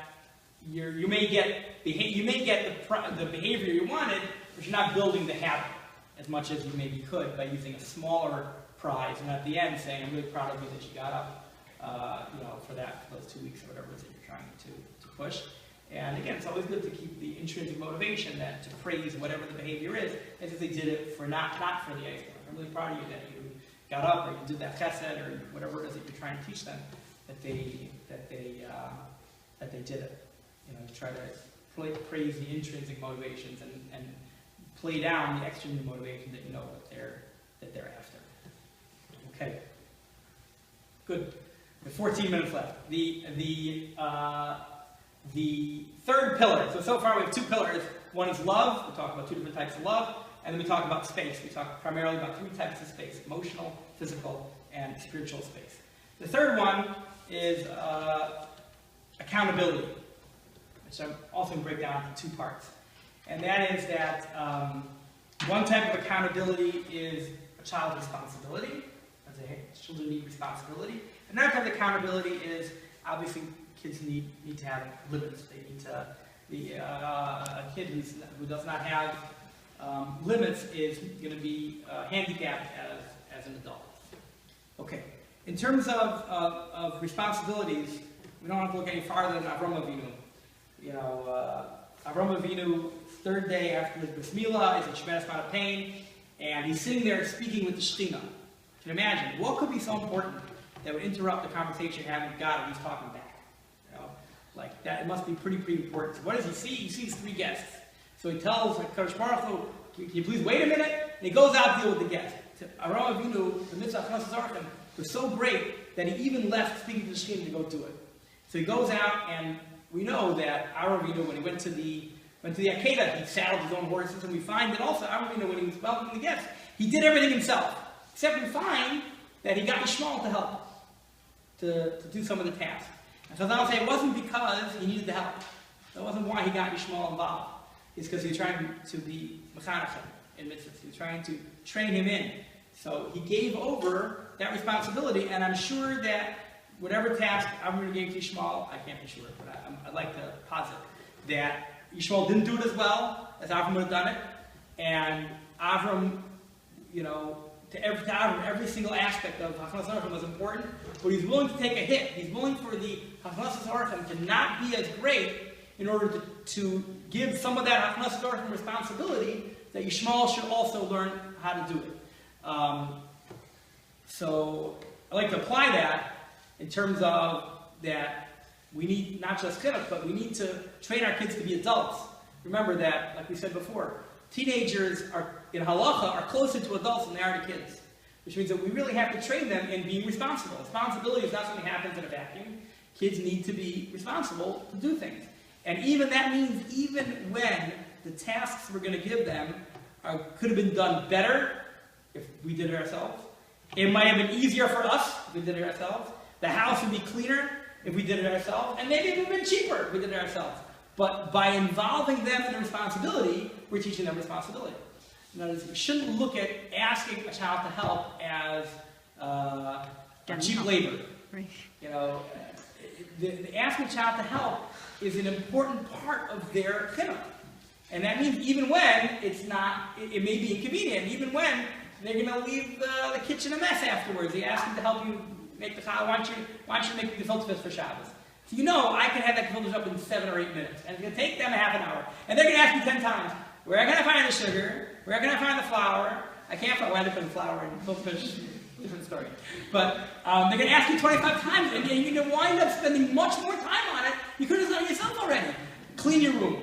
you may get the behavior you wanted, but you're not building the habit as much as you maybe could by using a smaller prize, and at the end saying, I'm really proud of you that you got up, for those 2 weeks or whatever it is that you're trying to push. And again, it's always good to keep the intrinsic motivation to praise whatever the behavior is, as if they did it for not for the ice cream. I'm really proud of you that you got up, or you did that chesed, or whatever it is that you're trying to teach them, that they did it. Try to praise the intrinsic motivations and play down the extrinsic motivation that that they're after. Okay. Good. We have 14 minutes left. The third pillar. So far we have 2 pillars. One is love. We talk about 2 different types of love. And then we talk about space. We talk primarily about 3 types of space: emotional, physical, and spiritual space. The third one is accountability, which I'm also going to break down into 2 parts. And that is that One type of accountability is a child's responsibility. Children need responsibility. Another type of accountability is, obviously, kids need to have limits. They need to, a kid who does not have limits is going to be handicapped as an adult. Okay, in terms of responsibilities, we don't have to look any farther than Avram Avinu. You know, Avram Avinu's third day after his bris milah is in tremendous amount of pain, and he's sitting there speaking with the Shekhinah. You can imagine, what could be so important that would interrupt the conversation you're having with God when he's talking back? You know, like that, it must be pretty important. So what does he see? He sees three guests. So he tells Kadosh Baruch Hu, can you please wait a minute? And he goes out to deal with the guests. Avram Avinu, the mitzvah Chaim, was so great that he even left speaking to the Shekhinah to go do it. So he goes out, and we know that Avram Avinu, when he went to the Akedah, he saddled his own horses, and we find that also Avram Avinu, when he was welcoming the guests, he did everything himself. Except we find that he got Yishmael to help, to do some of the tasks. And so I'll say it wasn't because he needed the help. That wasn't why he got Yishmael involved. It's because he was trying to be mechanech in mitzvahs. He was trying to train him in. So he gave over that responsibility, and I'm sure that whatever task Avram gave to Yishmael, I can't be sure, but I'd like to posit that Yishmael didn't do it as well as Avram would have done it, and Avram, you know, to Avram, every single aspect of Hachnas Orchim was important, but he's willing to take a hit. He's willing for the Hachnas Orchim to not be as great in order to give some of that Hachnas Orchim responsibility that Yishmael should also learn how to do it. So I like to apply that in terms of that we need not just chinuch, but we need to train our kids to be adults. Remember that, like we said before, teenagers are in halacha are closer to adults than they are to kids, which means that we really have to train them in being responsible. Responsibility is not something that happens in a vacuum. Kids need to be responsible to do things. And even that means even when the tasks we're going to give them could have been done better if we did it ourselves. It might have been easier for us if we did it ourselves. The house would be cleaner if we did it ourselves. And maybe it would have been cheaper if we did it ourselves. But by involving them in the responsibility, we're teaching them responsibility. In other words, we shouldn't look at asking a child to help as cheap labor. Right. You know, the asking a child to help is an important part of their chinuch. And that means even when it's not, it may be inconvenient, even when they're going to leave the kitchen a mess afterwards. They ask them to help you make the challah. Why don't you make the gefilte fish for Shabbos? So you know I can have that gefilte fish up in 7 or 8 minutes. And it's going to take them a half an hour. And they're going to ask me 10 times, where can I find the sugar? Where can I find the flour? I can't find, well, I had to put the flour in gefilte fish. Different story. But they're going to ask you 25 times, and you're going to wind up spending much more time on it. You could have done it yourself already. Clean your room.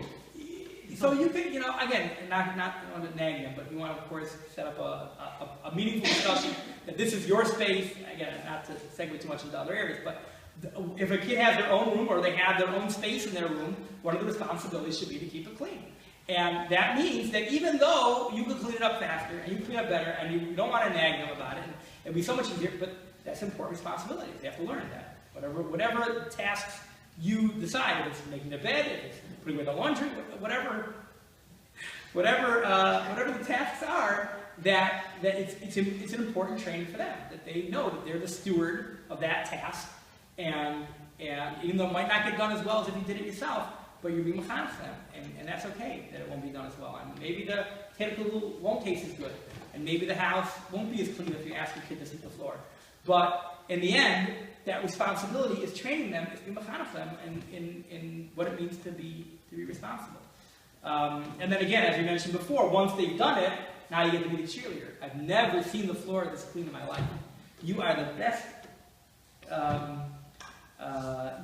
So you can, you know, again, not want to nag them, but you want to, of course, set up a meaningful discussion that this is your space. Again, not to segue too much into other areas, but if a kid has their own room or they have their own space in their room, one of the responsibilities should be to keep it clean. And that means that even though you can clean it up faster and you can clean it up better and you don't want to nag them about it, it'll be so much easier, but that's an important responsibility. They have to learn that. Whatever tasks you decide, if it's making the bed, if it's putting away the laundry, whatever the tasks are, that it's an important training for them, that they know that they're the steward of that task, and even though it might not get done as well as if you did it yourself, but you're being mechanech them, and that's okay that it won't be done as well. And maybe the table won't taste as good, and maybe the house won't be as clean if you ask your kid to sweep the floor. But in the end, that responsibility is training them, is being mechanech them in what it means to be responsible. And then again, as we mentioned before, once they've done it, now you get to be the cheerleader. I've never seen the floor this clean in my life. You are the best. You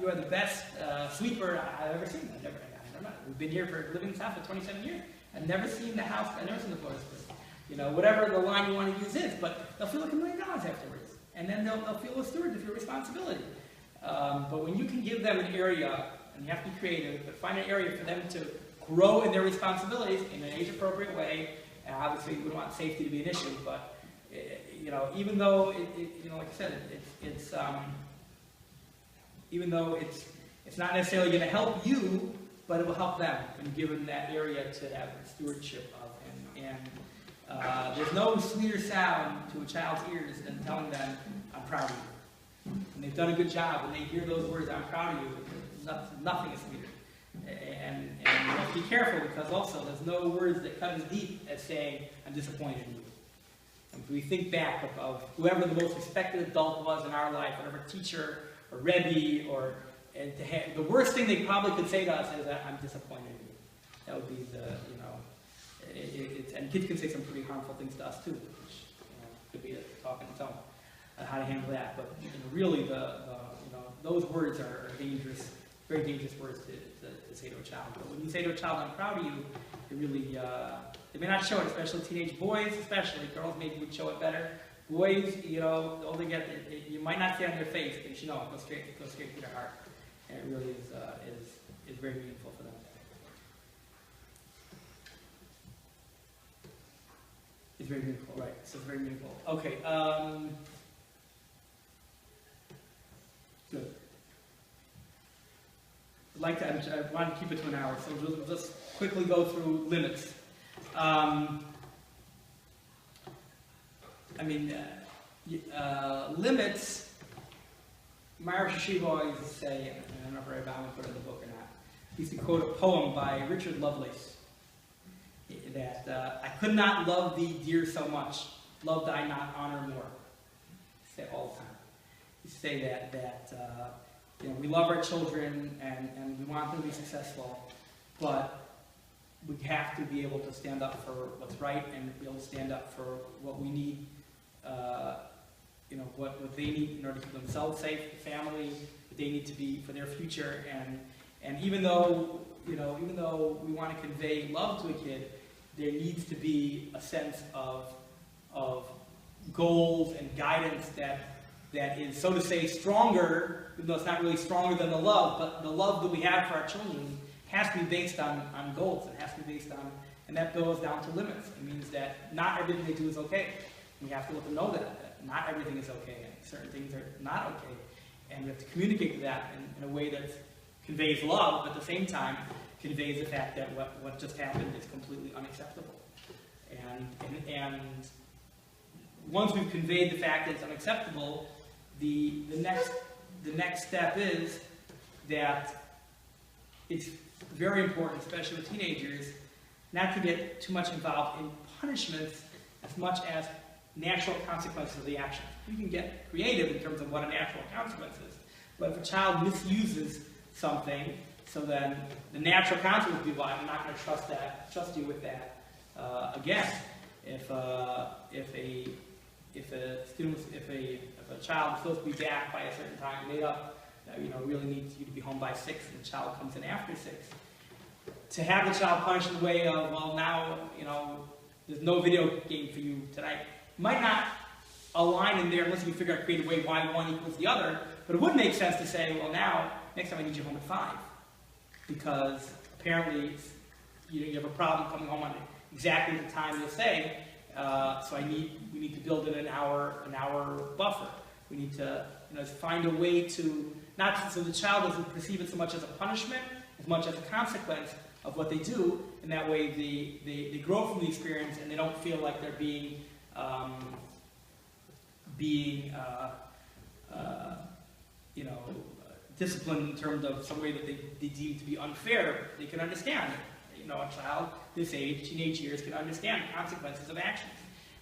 are the best sweeper I've ever seen. I've never. We've been here living in this house for 27 years. I've never seen the house. I've never seen the floor this clean. You know, whatever the line you want to use is, but they'll feel like $1 million afterwards, and then they'll feel a steward of your responsibility. But when you can give them an area, and you have to be creative, but find an area for them to grow in their responsibilities in an age-appropriate way. And obviously, we don't want safety to be an issue, but you know, even though you know, like I said, even though it's not necessarily going to help you, but it will help them when you give them that area to have stewardship of. There's no sweeter sound to a child's ears than telling them, I'm proud of you. And they've done a good job. When they hear those words, I'm proud of you, nothing is sweeter. And you have to be careful, because also there's no words that cut as deep as saying, I'm disappointed in you. And if we think back of whoever the most respected adult was in our life, whatever teacher or Rabbi, and the worst thing they probably could say to us is that I'm disappointed in you. That would be the, and kids can say some pretty harmful things to us too, which could be a talk on its own, how to handle that. But really, those words are dangerous, very dangerous words to say to a child. But when you say to a child, I'm proud of you, it really, they may not show it, especially teenage boys, especially. Girls maybe would show it better. Boys, the older they get, you might not see it on their face, but you should know it goes straight to their heart. And it really is very meaningful for them. It's very meaningful, right? So it's very meaningful. Okay. Good. I wanted to keep it to an hour, so we'll just quickly go through limits. Limits, my Rosh Hashiva always used to say, and I don't know if Rabbi put it in the book or not, he used to quote a poem by Richard Lovelace, that I could not love thee, dear, so much, loved I not honor more. He say all the time. He say that we love our children and we want them to be successful, but we have to be able to stand up for what's right and be able to stand up for what we need, what they need in order to keep themselves safe, the family, what they need to be for their future. And even though we want to convey love to a kid, there needs to be a sense of goals and guidance that is, so to say, stronger, even though it's not really stronger than the love, but the love that we have for our children has to be based on goals. It has to be based on, and that goes down to limits. It means that not everything they do is okay. We have to let them know that not everything is okay, and certain things are not okay. And we have to communicate that in a way that conveys love, but at the same time conveys the fact that what just happened is completely unacceptable. And once we've conveyed the fact that it's unacceptable, the next step is that it's very important, especially with teenagers, not to get too much involved in punishments as much as natural consequences of the action. You can get creative in terms of what a natural consequence is, but if a child misuses something, so then the natural consequence would be, well, I'm not going to trust you with that again. If a child is supposed to be back by a certain time, made up, really needs you to be home by 6, and the child comes in after 6. To have the child punished in the way of, well, now, there's no video game for you tonight, might not align in there unless you figure out a creative way why one equals the other, but it would make sense to say, well, now, next time I need you home at 5, because apparently you have a problem coming home on exactly the time you'll say, so we need to build in an hour buffer. We need to find a way to, so the child doesn't perceive it so much as a punishment, as much as a consequence of what they do, and that way they grow from the experience and they don't feel like they're being disciplined in terms of some way that they deem to be unfair. They can understand. A child this age, teenage years, can understand the consequences of actions.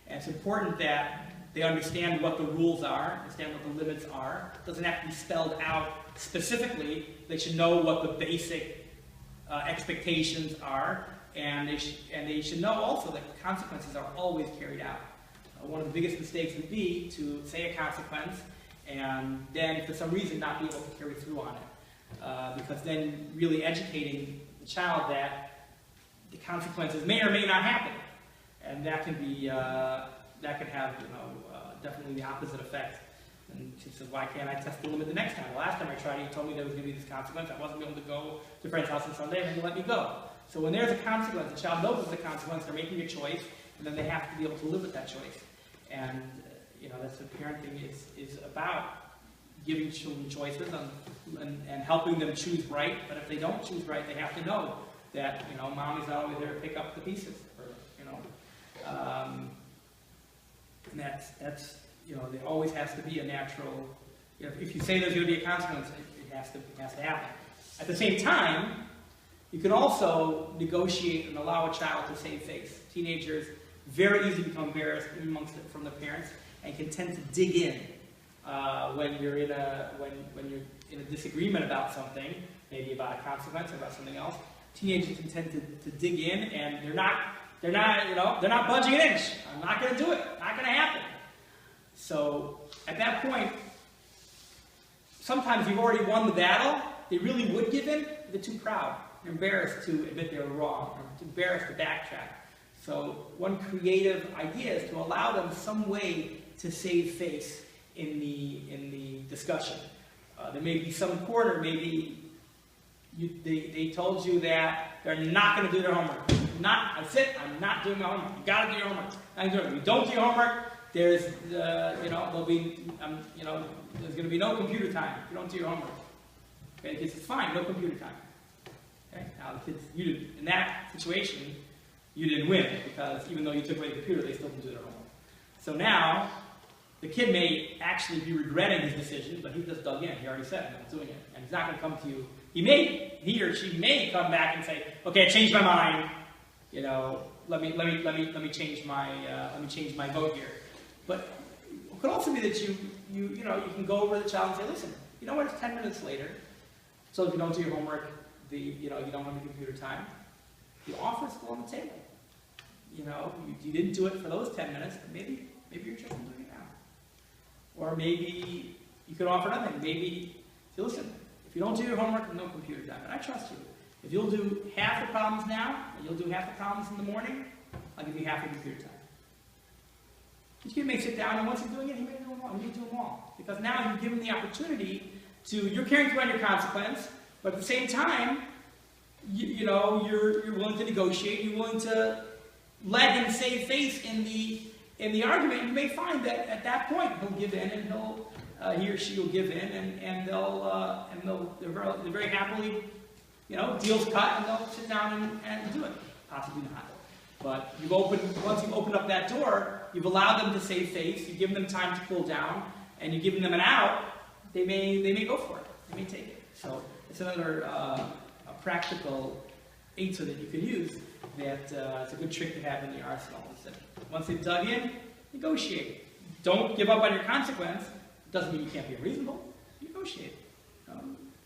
And it's important that they understand what the rules are, understand what the limits are. It doesn't have to be spelled out specifically. They should know what the basic expectations are, and they should know also that the consequences are always carried out. One of the biggest mistakes would be to say a consequence and then, for some reason, not be able to carry through on it. Because then really educating the child that the consequences may or may not happen. And that can be, that can have, definitely the opposite effect. And she says, why can't I test the limit the next time? The last time I tried it, you told me there was going to be this consequence. I wasn't able to go to a friend's house on Sunday, and you let me go. So when there's a consequence, the child knows there's a consequence, they're making a choice, and then they have to be able to live with that choice. And, that's what parenting is about, giving children choices and helping them choose right. But if they don't choose right, they have to know that, mommy's not always there to pick up the pieces. Or, And that's there always has to be a natural, if you say there's going to be a consequence, it has to happen. At the same time, you can also negotiate and allow a child to save face. Teenagers very easily become embarrassed from the parents and can tend to dig in when you're in a disagreement about something, maybe about a consequence or about something else. Teenagers can tend to dig in, and they're not budging an inch. I'm not going to do it. Not going to happen. So at that point, sometimes you've already won the battle. They really would give in. They're too proud. They're embarrassed to admit they were wrong, or too embarrassed to backtrack. So one creative idea is to allow them some way to save face in the discussion. There may be some corner, maybe they told you that they're not going to do their homework. That's it. I'm not doing my homework. You got to do your homework. If you don't do your homework, there's there's going to be no computer time if you don't do your homework. Okay, the kids, it's fine, no computer time. Okay, now the kids, in that situation, you didn't win, because even though you took away the computer, they still didn't do their homework. So now, the kid may actually be regretting his decision, but he just dug in. He already said, I'm not doing it. And he's not going to come to you. He or she may come back and say, okay, I changed my mind. Let me change my vote here. But it could also be that you can go over to the child and say, listen, you know what, it's 10 minutes later. So if you don't do your homework, you don't have the computer time. The offer is still on the table. You didn't do it for those 10 minutes, but maybe you're interested in doing it now. Or maybe you could offer nothing. Maybe, listen, if you don't do your homework, no computer time. And I trust you. If you'll do half the problems now, and you'll do half the problems in the morning, I'll give you half your computer time. The kid may sit down, and once he's doing it, he may do them all. He may do them all. Because now you've given the opportunity you're carrying through on your consequence, but at the same time, you're willing to negotiate, you're willing to let him save face in the argument. You may find that at that point he'll give in, and he or she will give in, and they're very happily, deals cut, and they'll sit down and do it. Possibly not. But once you've opened up that door, you've allowed them to save face, you've given them time to cool down, and you've given them an out. They may go for it. They may take it. So it's another a practical answer that you can use. It's a good trick to have in the arsenal. Once they've dug in, negotiate. Don't give up on your consequence. It doesn't mean you can't be unreasonable. Negotiate.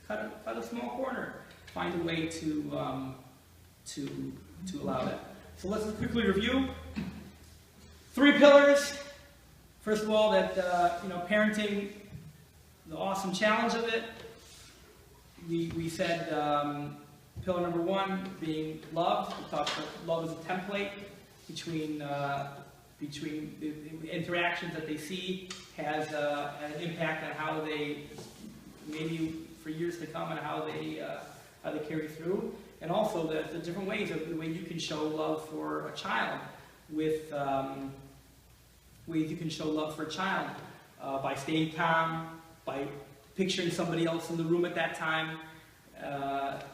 Cut a small corner. Find a way to allow that. So let's quickly review. 3 pillars. First of all, that parenting, the awesome challenge of it. We said pillar number 1 being love. We talked about love as a template between the interactions that they see has an impact on how they, maybe for years to come, and how they carry through. And also the different ways of the way you can show love for a child ways you can show love for a child by staying calm, by picturing somebody else in the room at that time,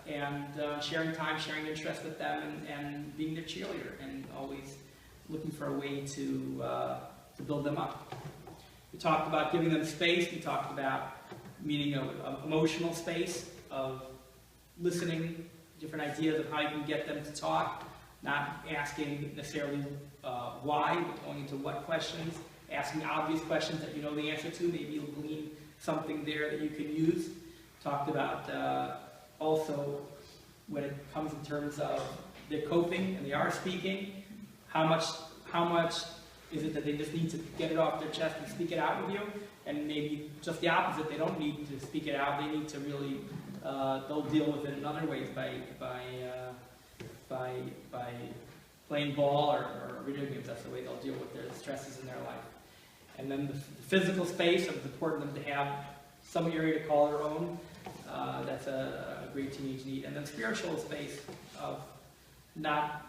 and sharing time, sharing interest with them, and being their cheerleader, and always looking for a way to build them up. We talked about giving them space. We talked about meaning of emotional space, of listening, different ideas of how you can get them to talk, not asking necessarily why, but going into what questions, asking obvious questions that you know the answer to. Maybe you'll glean something there that you can use. Talked about also when it comes in terms of their coping and they are speaking, how much is it that they just need to get it off their chest and speak it out with you, and maybe just the opposite, they don't need to speak it out, they need to really, they'll deal with it in other ways by playing ball or video games. That's the way they'll deal with their stresses in their life. And then the physical space, it's important for them to have some area to call their own. That's a great teenage need. And then spiritual space of not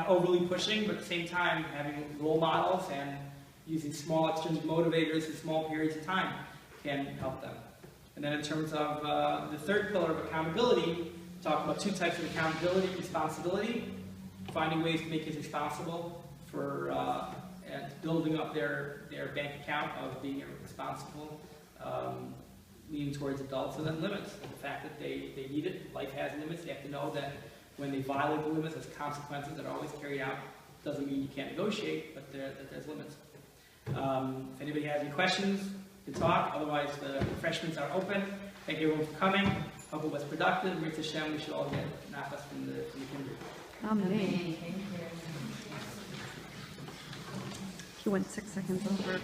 overly pushing, but at the same time having role models and using small extrinsic motivators in small periods of time can help them. And then in terms of the third pillar of accountability, we talk about 2 types of accountability: responsibility, finding ways to make kids responsible for and building up their bank account of being responsible, leaning towards adults, and then limits. And the fact that they need it, life has limits. They have to know that when they violate the limits, there's consequences that are always carried out. Doesn't mean you can't negotiate, but that there's limits. If anybody has any questions, you can talk. Otherwise, the refreshments are open. Thank you everyone for coming. Hope it was productive. Mirz Hashem, we should all get nachas from the kindred. Amen. He went 6 seconds over.